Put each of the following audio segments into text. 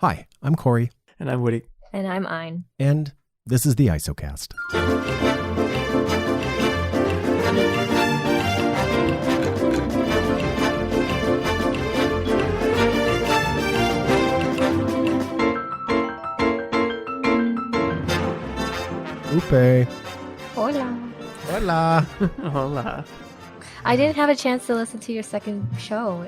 Hi, I'm Corey. And I'm Woody. And I'm Ein. And this is the ISOcast. Upe. Hola. Hola. Hola. I didn't have a chance to listen to your second show,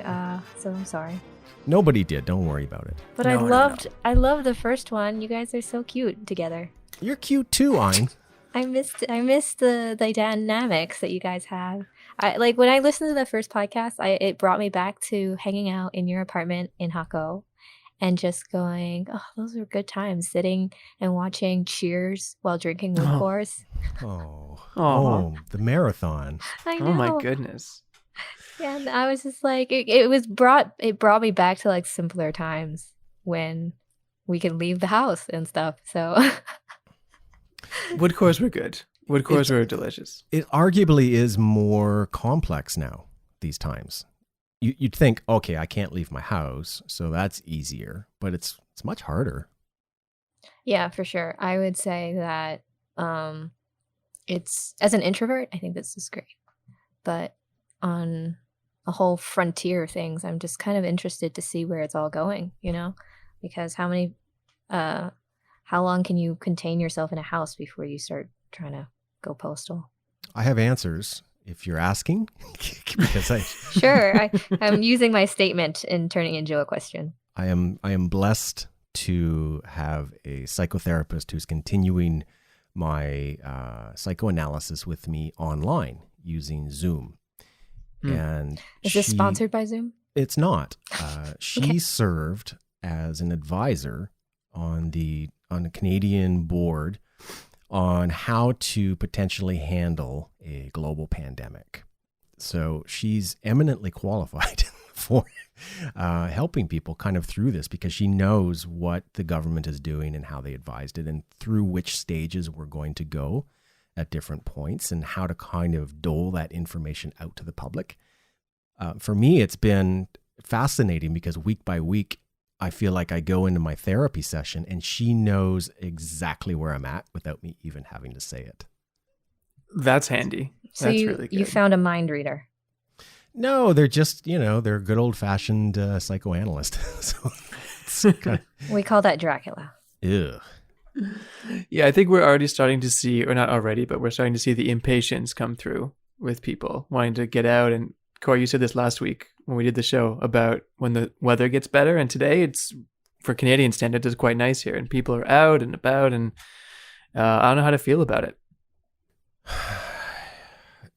so I'm sorry. Nobody did. Don't worry about it. But No, I loved the first one. You guys are so cute together. You're cute too, Ein. I missed the dynamics that you guys have. When I listened to the first podcast, it brought me back to hanging out in your apartment in Hako and just going, oh, those were good times, sitting and watching Cheers while drinking liqueurs. Oh, the marathon. I know. Oh my goodness. And I was just like, it brought me back to like simpler times when we could leave the house and stuff. So Wood cores were good. Wood cores were delicious. It arguably is more complex now these times. You'd think, okay, I can't leave my house, so that's easier, but it's much harder. yeah, for sure. I would say that it's, as an introvert, I think this is great. But on a whole frontier of things, I'm just kind of interested to see where it's all going, because how long can you contain yourself in a house before you start trying to go postal? I have answers if you're asking. Because Sure. I'm using my statement and turning it into a question. I am blessed to have a psychotherapist who's continuing my psychoanalysis with me online using Zoom. And is this sponsored by Zoom? It's not. She Okay. served as an advisor on a Canadian board on how to potentially handle a global pandemic. So she's eminently qualified for helping people kind of through this, because she knows what the government is doing and how they advised it and through which stages we're going to go at different points and how to kind of dole that information out to the public. For me, it's been fascinating because week by week, I feel like I go into my therapy session and she knows exactly where I'm at without me even having to say it. That's handy. So That's you, really good. you found a mind reader. No, they're just, they're good old-fashioned psychoanalyst. So it's kind We call that Dracula. of, Yeah, I think we're already starting to see, or not already, but we're starting to see the impatience come through with people wanting to get out. And Corey, you said this last week when we did the show about when the weather gets better. And today it's, for Canadian standards, it's quite nice here. And people are out and about. And I don't know how to feel about it.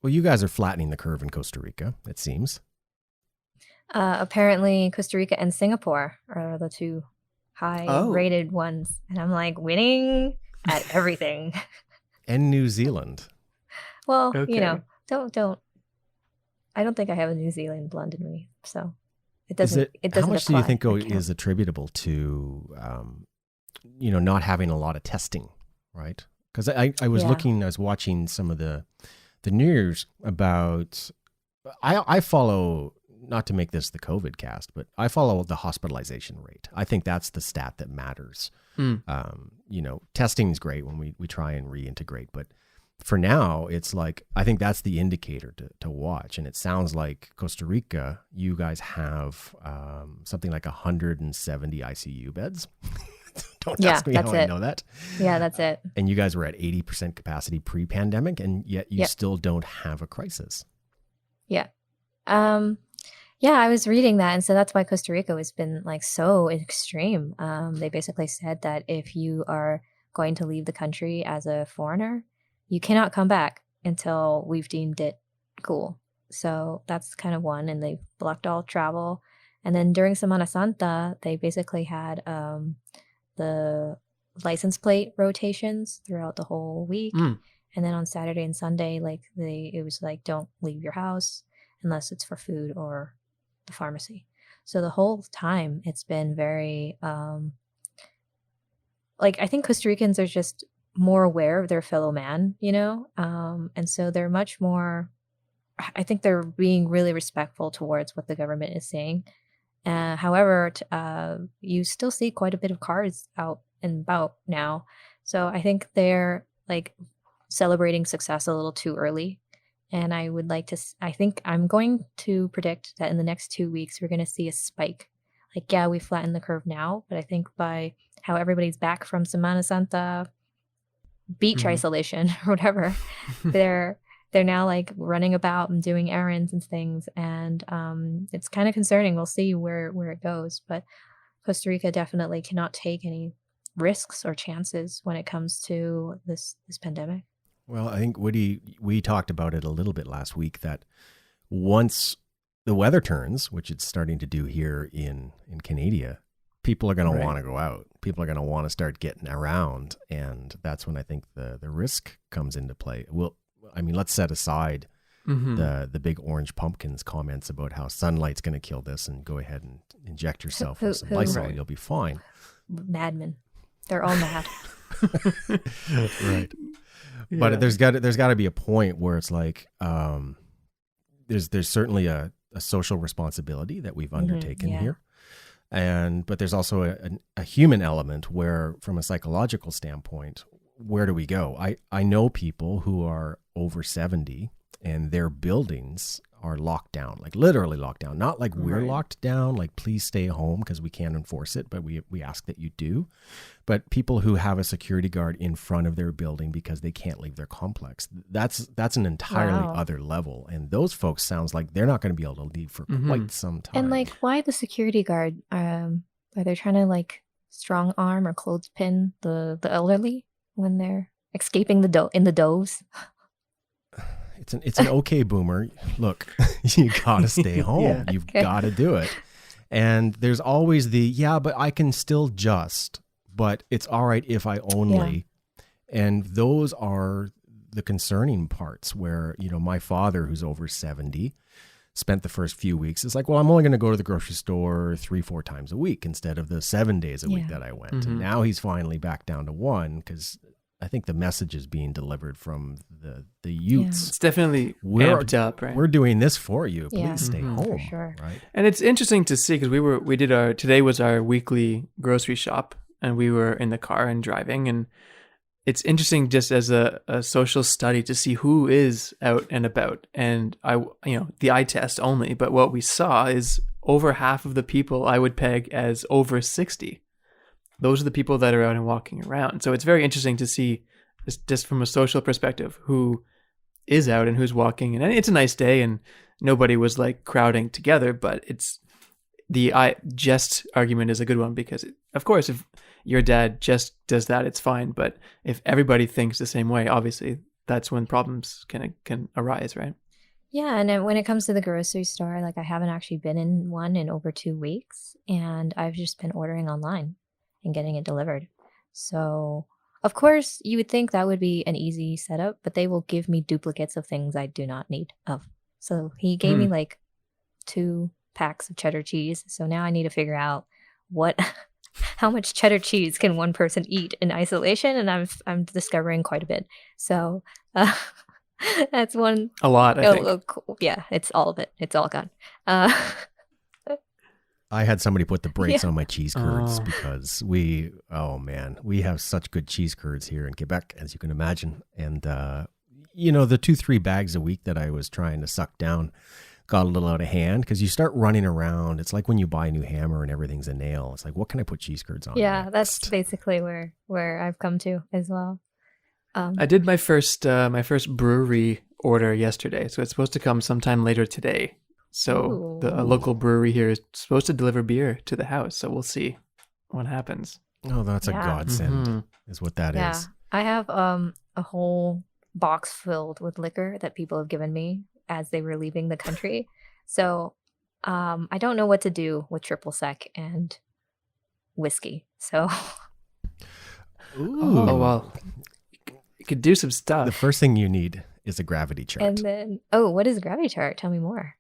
Well, you guys are flattening the curve in Costa Rica, it seems. Apparently, Costa Rica and Singapore are the two high-rated ones. And I'm like, winning at everything. And New Zealand. Well, Okay. don't. I don't think I have a New Zealand blend in me, so it doesn't. It doesn't. How much do you apply. think I can't. is attributable to, not having a lot of testing, right? Because I was Yeah. I was watching some of the news about, I follow, not to make this the COVID cast, but I follow the hospitalization rate. I think that's the stat that matters. Testing is great when we try and reintegrate, but for now, it's like, I think that's the indicator to watch. And it sounds like Costa Rica, you guys have something like 170 ICU beds. Don't ask me how I know that. Yeah, that's it. And you guys were at 80% capacity pre-pandemic, and yet you still don't have a crisis. Yeah. Yeah, I was reading that, and so that's why Costa Rica has been like so extreme. They basically said that if you are going to leave the country as a foreigner, you cannot come back until we've deemed it cool. So that's kind of one, and they blocked all travel. And then during Semana Santa, they basically had the license plate rotations throughout the whole week. And then on Saturday and Sunday, it was like, don't leave your house unless it's for food or the pharmacy. So the whole time it's been very I think Costa Ricans are just more aware of their fellow man, and so they're much more, I think they're being really respectful towards what the government is saying. However, you still see quite a bit of cars out and about now. So I think they're like celebrating success a little too early. And I would like to, I think I'm going to predict that in the next 2 weeks, we're going to see a spike. Like, yeah, we flattened the curve now, but I think by how everybody's back from Semana Santa beach isolation or whatever, they're now like running about and doing errands and things. And it's kind of concerning. We'll see where it goes. But Costa Rica definitely cannot take any risks or chances when it comes to this pandemic. Well, I think, Woody, we talked about it a little bit last week that once the weather turns, which it's starting to do here in Canada, people are going to want to go out. People are going to want to start getting around. And that's when I think the risk comes into play. Well, I mean, let's set aside the big orange pumpkins comments about how sunlight's going to kill this, and go ahead and inject yourself with some Lysol. You'll be fine. Madmen. They're all mad. Right. Yeah. But there's got to be a point where it's like there's certainly a social responsibility that we've undertaken here, but there's also a human element where, from a psychological standpoint, where do we go? I know people who are over 70 and their buildings are locked down, like literally locked down. Not like we're locked down, like please stay home because we can't enforce it, but we ask that you do. But people who have a security guard in front of their building because they can't leave their complex, that's an entirely other level. And those folks sounds like they're not going to be able to leave for quite some time. And like, why the security guard? Are they trying to like strong arm or clothespin the elderly when they're escaping in the doves? It's an okay, boomer. Look, you gotta stay home. You've got to do it. And there's always but I can still just, but it's all right if I only. And those are the concerning parts where, my father, who's over 70, spent the first few weeks. It's like, well, I'm only going to go to the grocery store 3-4 times a week instead of the 7 days a week that I went. And now he's finally back down to 1 because I think the message is being delivered from the youths. It's definitely amped up, right? We're doing this for you. Please stay home. For sure. Right. And it's interesting to see because today was our weekly grocery shop, and we were in the car and driving, and it's interesting just as a social study to see who is out and about. And the eye test only, but what we saw is over half of the people I would peg as over 60. Those are the people that are out and walking around. So it's very interesting to see, just from a social perspective, who is out and who's walking. And it's a nice day and nobody was like crowding together, but the just argument is a good one because, of course, if your dad just does that, it's fine. But if everybody thinks the same way, obviously that's when problems can arise, right? Yeah, and then when it comes to the grocery store, like I haven't actually been in one in over 2 weeks, and I've just been ordering online and getting it delivered. So, of course, you would think that would be an easy setup, but they will give me duplicates of things I do not need of. So he gave me like 2 packs of cheddar cheese. So now I need to figure out how much cheddar cheese can one person eat in isolation, and I'm discovering quite a bit. So that's one. A lot, I think. Yeah, it's all of it. It's all gone. I had somebody put the brakes on my cheese curds because we have such good cheese curds here in Quebec, as you can imagine. And, the 2-3 bags a week that I was trying to suck down got a little out of hand because you start running around. It's like when you buy a new hammer and everything's a nail. It's like, what can I put cheese curds on? Yeah, next? That's basically where I've come to as well. I did my first brewery order yesterday, so it's supposed to come sometime later today. So a local brewery here is supposed to deliver beer to the house. So we'll see what happens. Oh, that's a godsend is what that is. I have a whole box filled with liquor that people have given me as they were leaving the country. So I don't know what to do with triple sec and whiskey. So. Ooh. Oh, well. You could do some stuff. The first thing you need is a gravity chart. And then, what is a gravity chart? Tell me more.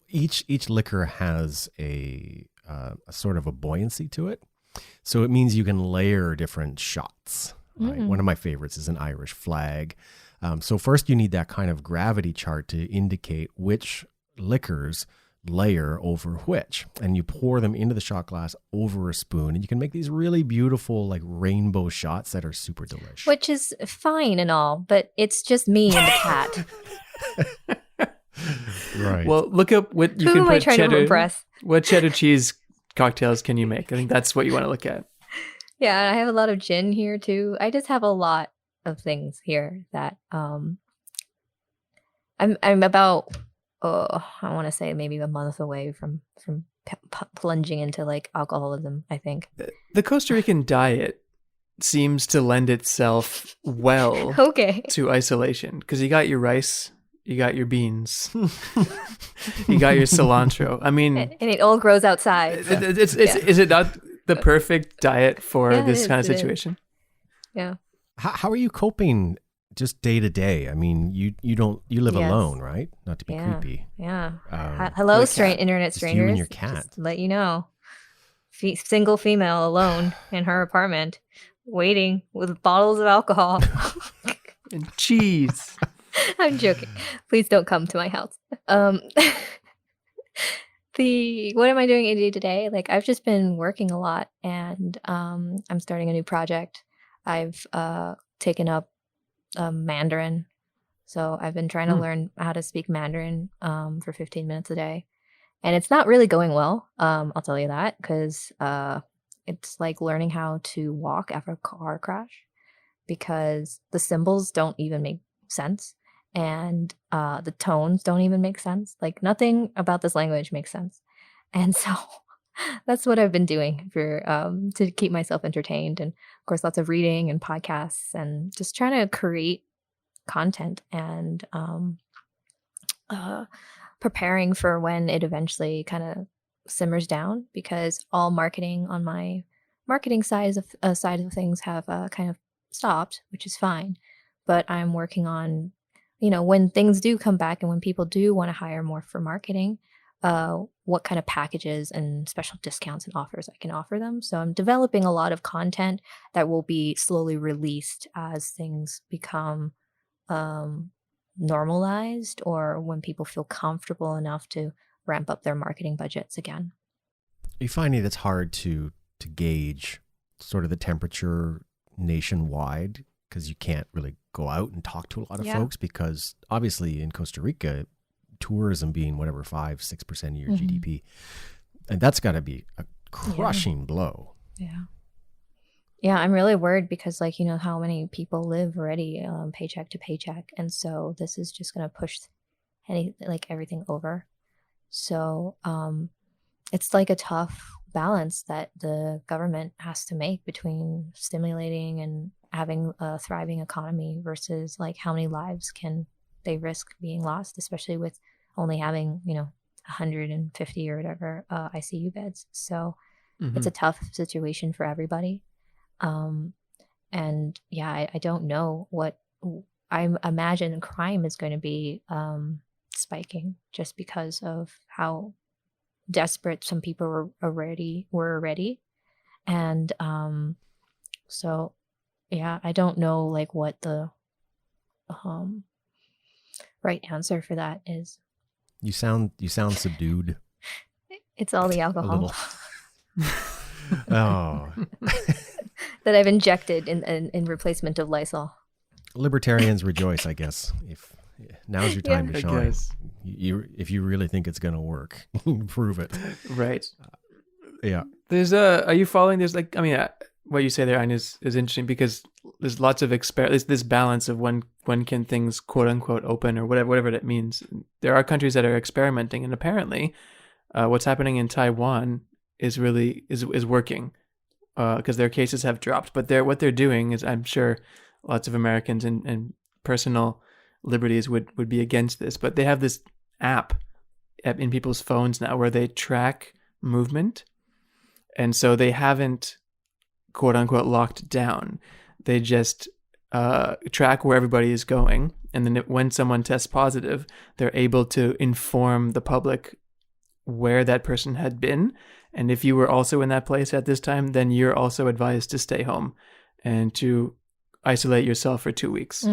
Each liquor has a sort of a buoyancy to it. So it means you can layer different shots. Right? One of my favorites is an Irish flag. So first you need that kind of gravity chart to indicate which liquors layer over which, and you pour them into the shot glass over a spoon, and you can make these really beautiful like rainbow shots that are super delicious. Which is fine and all, but it's just me and the cat. Right. Well, look up what you Who can am I put trying to impress? What cheddar cheese cocktails can you make? I think that's what you want to look at. Yeah, I have a lot of gin here too. I just have a lot of things here that I'm about I want to say maybe a month away from plunging into like alcoholism, I think. The Costa Rican diet seems to lend itself well Okay. to isolation because you got your rice, you got your beans, you got your cilantro. I mean, And it all grows outside. So. is it not the perfect diet for Yeah, this it kind of is, it is. situation? Yeah. How are you coping just day to day? I mean, you live Yes. alone, right? Not to be Yeah. creepy. Yeah. Um, Hello, with a cat. internet Just strangers. you and your cat. Just to let you know. Single female alone in her apartment, waiting with bottles of alcohol. And cheese. I'm joking. Please don't come to my house. What am I doing day to day? Like I've just been working a lot, and I'm starting a new project. I've taken up Mandarin, so I've been trying to learn how to speak Mandarin for 15 minutes a day, and it's not really going well. I'll tell you that because it's like learning how to walk after a car crash because the symbols don't even make sense. And the tones don't even make sense. Like nothing about this language makes sense. And so that's what I've been doing for to keep myself entertained. And of course, lots of reading and podcasts and just trying to create content and preparing for when it eventually kind of simmers down because all marketing on my marketing side of things have kind of stopped, which is fine. But I'm working on when things do come back and when people do want to hire more for marketing, what kind of packages and special discounts and offers I can offer them. So I'm developing a lot of content that will be slowly released as things become normalized or when people feel comfortable enough to ramp up their marketing budgets again. Are you finding it's hard to gauge sort of the temperature nationwide? Because you can't really go out and talk to a lot of folks because obviously in Costa Rica, tourism being whatever 5-6% of your GDP, and that's got to be a crushing blow. Yeah, I'm really worried because like how many people live already paycheck to paycheck, and so this is just going to push everything over. So it's like a tough balance that the government has to make between stimulating and having a thriving economy versus like how many lives can they risk being lost, especially with only having 150 or whatever ICU beds. So it's a tough situation for everybody. And yeah, I don't know what I imagine crime is going to be spiking just because of how desperate some people were already. And so yeah, I don't know like what the right answer for that is. You sound subdued. It's all the A alcohol little. Oh. that I've injected in replacement of Lysol. Libertarians rejoice, I guess. If now's your time to I shine. guess. If you really think it's going to work, prove it. Right. Yeah. There's are you following? There's like, I mean, what you say there, Aine, is interesting because there's lots of there's this balance of when can things quote unquote open or whatever that means. There are countries that are experimenting, and apparently, what's happening in Taiwan is really is working because their cases have dropped. But what they're doing is, I'm sure, lots of Americans and personal liberties would be against this, but they have this app in people's phones now where they track movement, and so they haven't quote unquote locked down. They just track where everybody is going, and then when someone tests positive, they're able to inform the public where that person had been, and if you were also in that place at this time, then you're also advised to stay home and to isolate yourself for 2 weeks.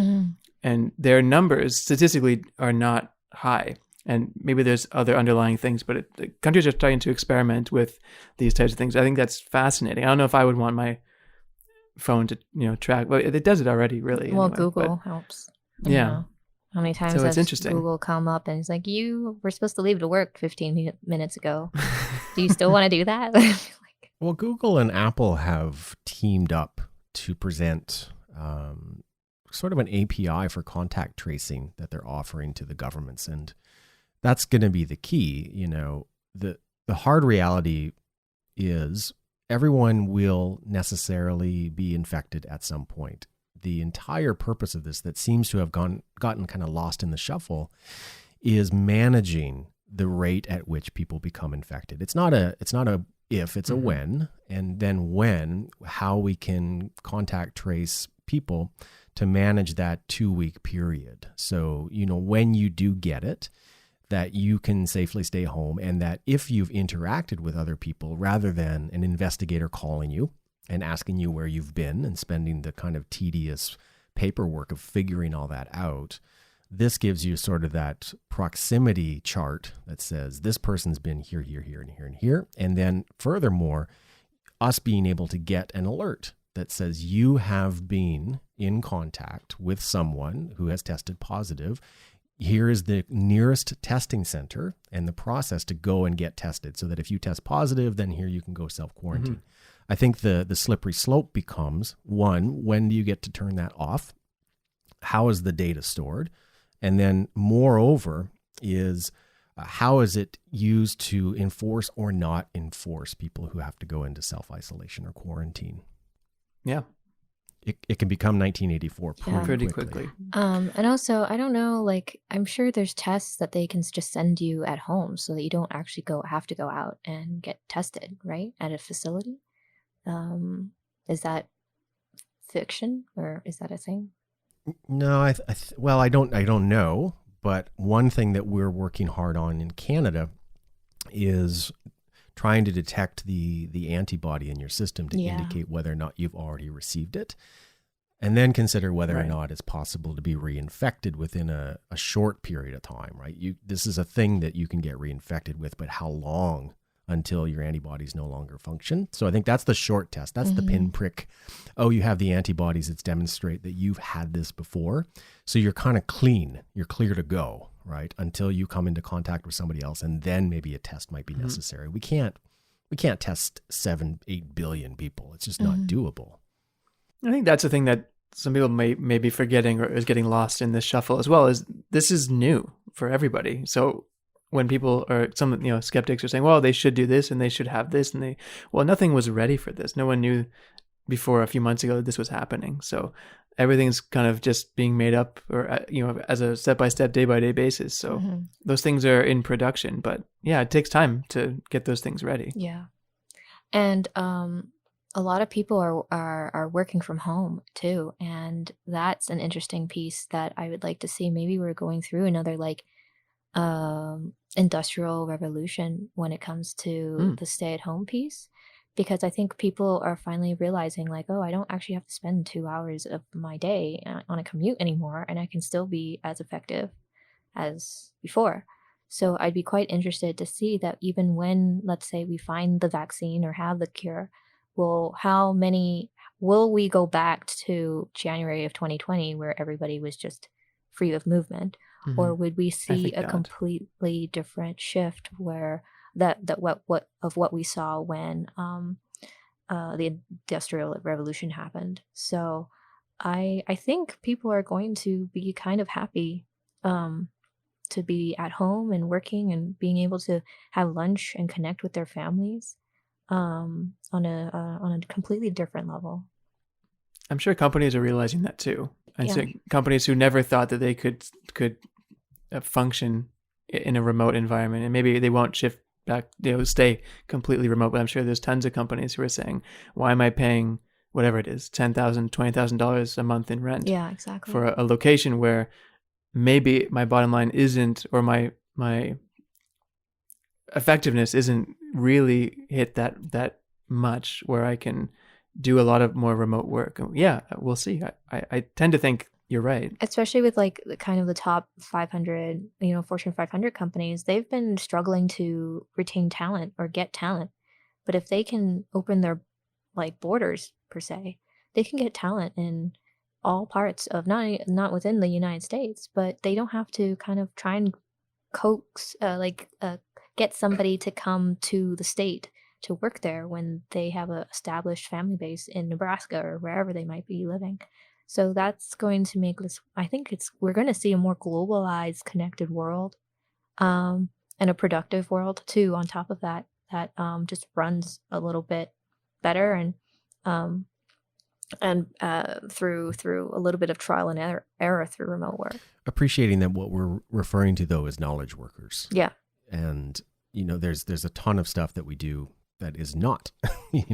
And their numbers statistically are not high, And maybe there's other underlying things, but the countries are starting to experiment with these types of things. I think that's fascinating. I don't know if I would want my phone to, track. Well, it does it already, really. Well, anyway, Google helps. You Yeah. know. How many times So it's has interesting. Google come up and it's like, you were supposed to leave to work 15 minutes ago. Do you still want to do that? Well, Google and Apple have teamed up to present sort of an API for contact tracing that they're offering to the governments. And that's going to be the key. The hard reality is everyone will necessarily be infected at some point. The entire purpose of this that seems to have gotten kind of lost in the shuffle is managing the rate at which people become infected. It's not a if, it's a when, and then how we can contact trace people to manage that 2-week period. So, when you do get it, that you can safely stay home, and that if you've interacted with other people, rather than an investigator calling you and asking you where you've been and spending the kind of tedious paperwork of figuring all that out, this gives you sort of that proximity chart that says this person's been here, here, here, and here, and here. And then furthermore, us being able to get an alert that says you have been in contact with someone who has tested positive. Here is the nearest testing center and the process to go and get tested, so that if you test positive, then here you can go self-quarantine. I think the slippery slope becomes, one, when do you get to turn that off? How is the data stored? And then moreover is how is it used to enforce or not enforce people who have to go into self-isolation or quarantine? Yeah. It can become 1984 pretty quickly. And also, I don't know, I'm sure there's tests that they can just send you at home so that you don't actually have to go out and get tested, right? At a facility. Is that fiction, or is that a thing? No, I don't know. But one thing that we're working hard on in Canada is trying to detect the antibody in your system to indicate whether or not you've already received it, and then consider whether or not it's possible to be reinfected within a short period of time, right? This is a thing that you can get reinfected with, but how long until your antibodies no longer function? So I think that's the short test. That's the pinprick. Oh, you have the antibodies that demonstrate that you've had this before. So you're kind of clean. You're clear to go, right? Until you come into contact with somebody else, and then maybe a test might be necessary. We can't test 7-8 billion people. It's just not doable. I think that's the thing that some people may be forgetting, or is getting lost in this shuffle as well, is this is new for everybody. So when people or some skeptics are saying, well, they should do this and they should have this, and nothing was ready for this. No one knew before a few months ago that this was happening. So everything's kind of just being made up, or as a step-by-step, day-by-day basis. So those things are in production, but yeah, it takes time to get those things ready. Yeah. And a lot of people are working from home too, and that's an interesting piece that I would like to see. Maybe we're going through another industrial revolution when it comes to the stay-at-home piece, because I think people are finally realizing I don't actually have to spend 2 hours of my day on a commute anymore, and I can still be as effective as before. So I'd be quite interested to see that even when, let's say, we find the vaccine or have the cure, how many will we go back to January of 2020 where everybody was just free of movement? Or would we see a completely different shift where what we saw when the Industrial Revolution happened? So I think people are going to be kind of happy to be at home and working and being able to have lunch and connect with their families on a completely different level. I'm sure companies are realizing that too. And so companies who never thought that they could function in a remote environment, and maybe they won't shift back, stay completely remote. But I'm sure there's tons of companies who are saying, "Why am I paying whatever it is, $10,000, $20,000 a month in rent? Yeah, exactly. For a location where maybe my bottom line isn't, or my effectiveness isn't really hit that much, where I can do a lot of more remote work." Yeah, we'll see. I tend to think you're right. Especially with like the kind of the top 500, Fortune 500 companies, they've been struggling to retain talent or get talent. But if they can open their like borders per se, they can get talent in all parts of not within the United States, but they don't have to kind of try and coax get somebody to come to the state to work there when they have a established family base in Nebraska or wherever they might be living. So that's going to make this, I think we're going to see a more globalized, connected world, and a productive world too, on top of that just runs a little bit better, and through a little bit of trial and error through remote work. Appreciating that what we're referring to though is knowledge workers. Yeah. And there's a ton of stuff that we do that is not,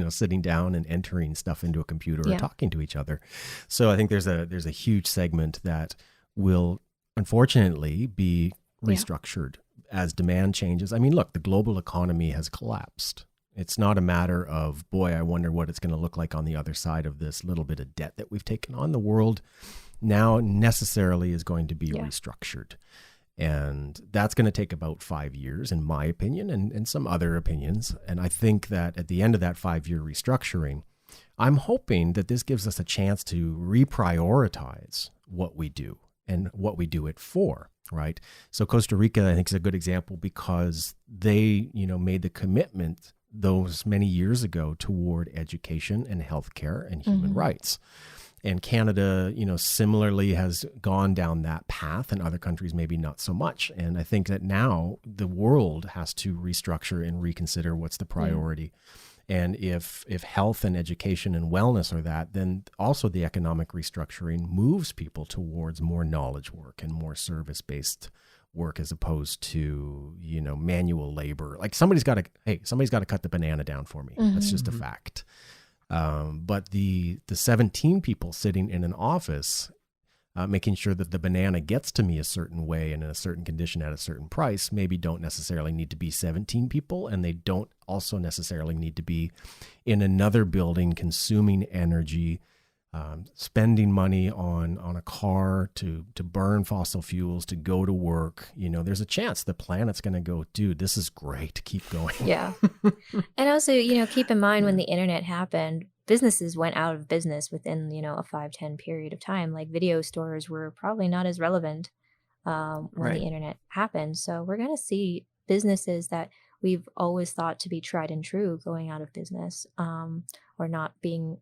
sitting down and entering stuff into a computer or talking to each other. So I think there's a huge segment that will unfortunately be restructured as demand changes. I mean, look, the global economy has collapsed. It's not a matter of, boy, I wonder what it's going to look like on the other side of this little bit of debt that we've taken on. The world now necessarily is going to be restructured. And that's going to take about 5 years, in my opinion, and some other opinions. And I think that at the end of that 5-year restructuring, I'm hoping that this gives us a chance to reprioritize what we do and what we do it for, right? So Costa Rica, I think, is a good example because they, made the commitment those many years ago toward education and healthcare and human rights. And Canada, similarly has gone down that path, and other countries maybe not so much. And I think that now the world has to restructure and reconsider what's the priority. And if health and education and wellness are that, then also the economic restructuring moves people towards more knowledge work and more service-based work as opposed to, manual labor. Like somebody's got to cut the banana down for me. That's just a fact. But the 17 people sitting in an office, making sure that the banana gets to me a certain way and in a certain condition at a certain price, maybe don't necessarily need to be 17 people, and they don't also necessarily need to be in another building consuming energy, spending money on a car to burn fossil fuels, to go to work. There's a chance the planet's going to go, dude, this is great. Keep going. Yeah. And also, keep in mind when the internet happened, businesses went out of business within, a 5-10 period of time. Like video stores were probably not as relevant when the internet happened. So we're going to see businesses that we've always thought to be tried and true going out of business, or not being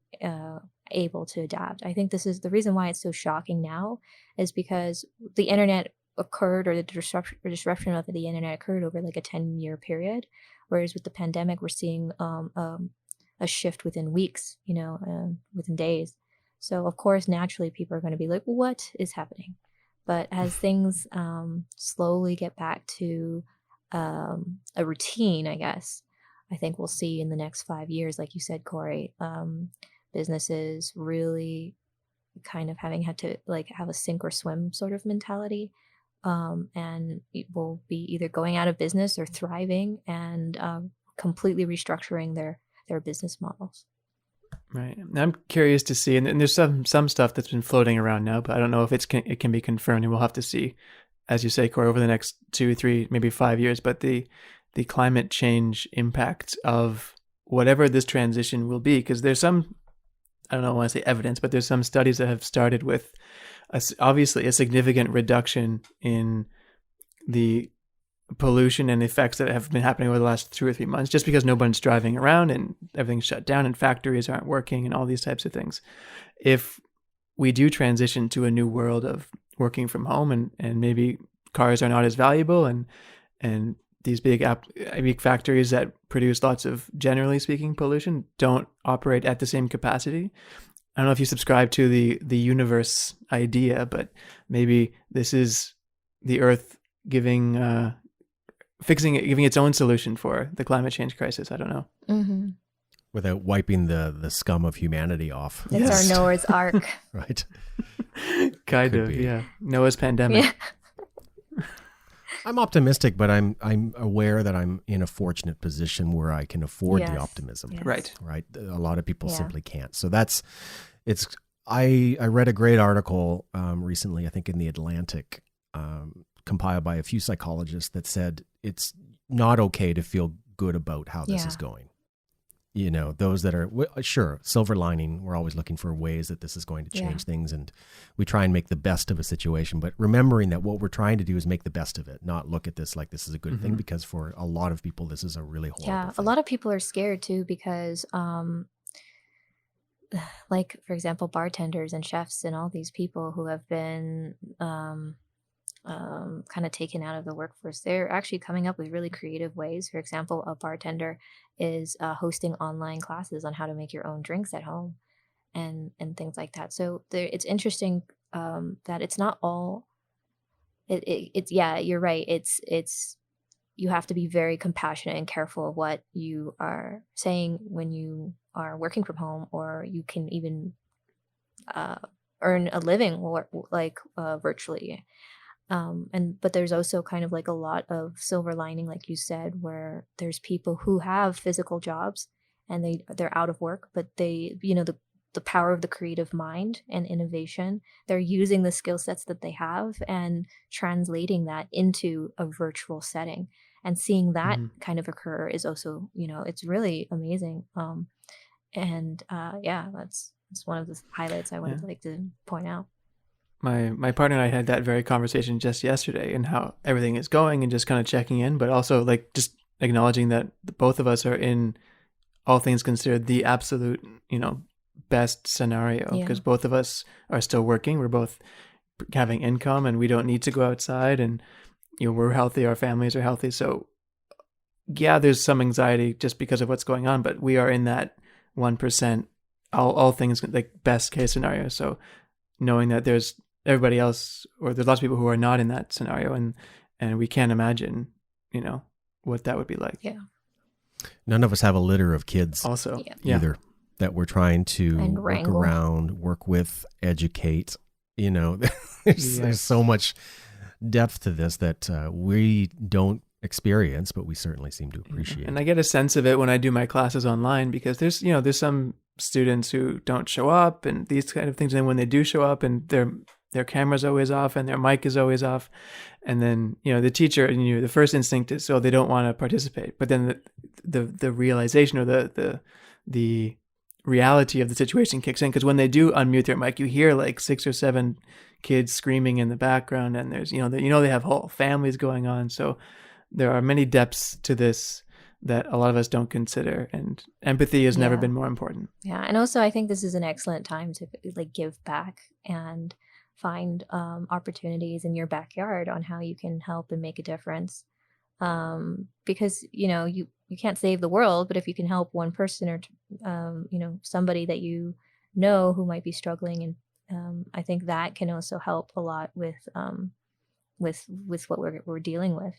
able to adapt. I think this is the reason why it's so shocking now, is because the internet occurred, or the disruption of the internet occurred over like a 10-year period, whereas with the pandemic we're seeing a shift within weeks, within days. So of course naturally people are going to be like, what is happening? But as things slowly get back to a routine, I guess, I think we'll see in the next 5 years, like you said, Corey, businesses really kind of having had to like have a sink or swim sort of mentality, and it will be either going out of business or thriving and completely restructuring their business models. Right. I'm curious to see, and there's some stuff that's been floating around now, but I don't know if it can be confirmed, and we'll have to see, as you say, Corey, over the next 2, 3, maybe 5 years. But the climate change impact of whatever this transition will be, because there's some, I don't know, I want to say evidence, but there's some studies that have started with obviously a significant reduction in the pollution and effects that have been happening over the last 2 or 3 months, just because nobody's driving around and everything's shut down and factories aren't working and all these types of things. If we do transition to a new world of working from home, and maybe cars are not as valuable, and these big factories that produce lots of, generally speaking, pollution don't operate at the same capacity. I don't know if you subscribe to the universe idea, but maybe this is the Earth giving its own solution for the climate change crisis. I don't know. Mm-hmm. Without wiping the scum of humanity off. It's our Noah's Ark. Right. Kind of, yeah. Noah's pandemic. Yeah. I'm optimistic, but I'm aware that I'm in a fortunate position where I can afford the optimism. Yes. Right. A lot of people simply can't. So it's I read a great article recently, I think in the Atlantic, compiled by a few psychologists that said it's not okay to feel good about how this is going. You know, those that are, sure, silver lining, we're always looking for ways that this is going to change things, and we try and make the best of a situation, but remembering that what we're trying to do is make the best of it, not look at this like this is a good thing, because for a lot of people, this is a really horrible thing. A lot of people are scared too because, like, for example, bartenders and chefs and all these people who have been kind of taken out of the workforce, they're actually coming up with really creative ways. For example, a bartender is hosting online classes on how to make your own drinks at home and things like that. So it's interesting that it's not all. It's yeah, you're right. It's you have to be very compassionate and careful of what you are saying when you are working from home, or you can even earn a living virtually. But there's also kind of like a lot of silver lining, like you said, where there's people who have physical jobs and they're out of work, but they, the power of the creative mind and innovation, they're using the skill sets that they have and translating that into a virtual setting, and seeing that kind of occur is also, it's really amazing. That's one of the highlights I would like to point out. My partner and I had that very conversation just yesterday, and how everything is going, and just kind of checking in, but also like just acknowledging that both of us are in, all things considered, the absolute, best scenario, because both of us are still working. We're both having income, and we don't need to go outside, and we're healthy, our families are healthy. So yeah, there's some anxiety just because of what's going on, but we are in that 1%, all things like best case scenario. So knowing that there's everybody else, or there's lots of people who are not in that scenario, and we can't imagine, what that would be like. Yeah. None of us have a litter of kids also either that we're trying to work around, work with, educate. There's so much depth to this that we don't experience, but we certainly seem to appreciate. And I get a sense of it when I do my classes online, because there's some students who don't show up and these kind of things, and when they do show up and their camera's always off and their mic is always off, and then the teacher, and the first instinct is, so they don't want to participate, but then the realization, or the reality of the situation kicks in, because when they do unmute their mic, you hear like 6 or 7 kids screaming in the background, and there's they have whole families going on. So there are many depths to this that a lot of us don't consider, and empathy has never been more important. Yeah, and also I think this is an excellent time to give back and find opportunities in your backyard on how you can help and make a difference. Because you can't save the world, but if you can help one person, or somebody that who might be struggling, and I think that can also help a lot with what we're dealing with.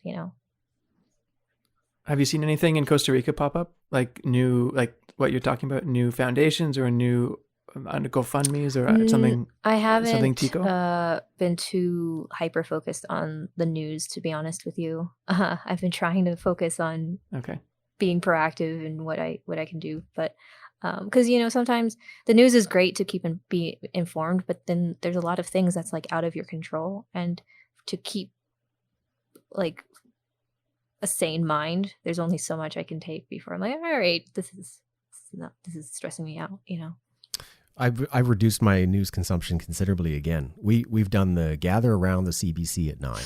Have you seen anything in Costa Rica pop up, like new, like what you're talking about, new foundations or new GoFundMes or something? I haven't something Tico? Been too hyper focused on the news, to be honest with you. I've been trying to focus on being proactive and what I can do, but because sometimes the news is great to be informed, but then there's a lot of things that's like out of your control, and to keep like a sane mind, there's only so much I can take before I'm like, all right, this is stressing me out. I've reduced my news consumption considerably again. We've done the gather around the CBC at 9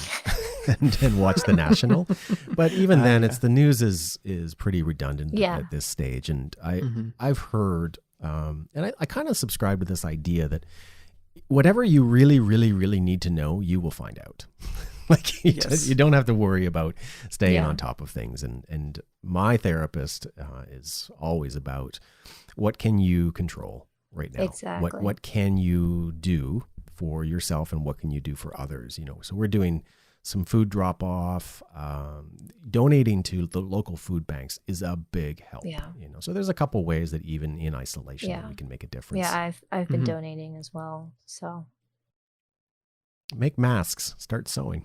and watch the National, but even then, it's the news is pretty redundant at this stage. And I've heard, and I kind of subscribe to this idea that whatever you really, really, really need to know, you will find out. Like you don't have to worry about staying on top of things. And my therapist is always about what can you control right now? Exactly. What can you do for yourself, and what can you do for others? So we're doing some food drop off, donating to the local food banks is a big help. So there's a couple ways that even in isolation we can make a difference. Yeah, I've been donating as well. So make masks, start sewing.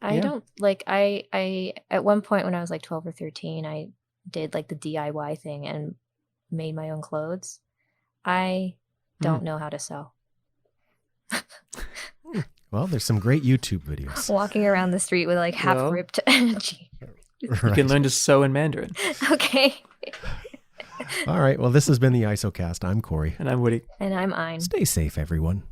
I don't I at one point when I was like 12 or 13, I did like the DIY thing and made my own clothes. I don't know how to sew. Well, there's some great YouTube videos. Walking around the street with like half ripped jeans. You can learn to sew in Mandarin. Okay. All right. Well, this has been the ISOcast. I'm Corey. And I'm Woody. And I'm Ein. Stay safe, everyone.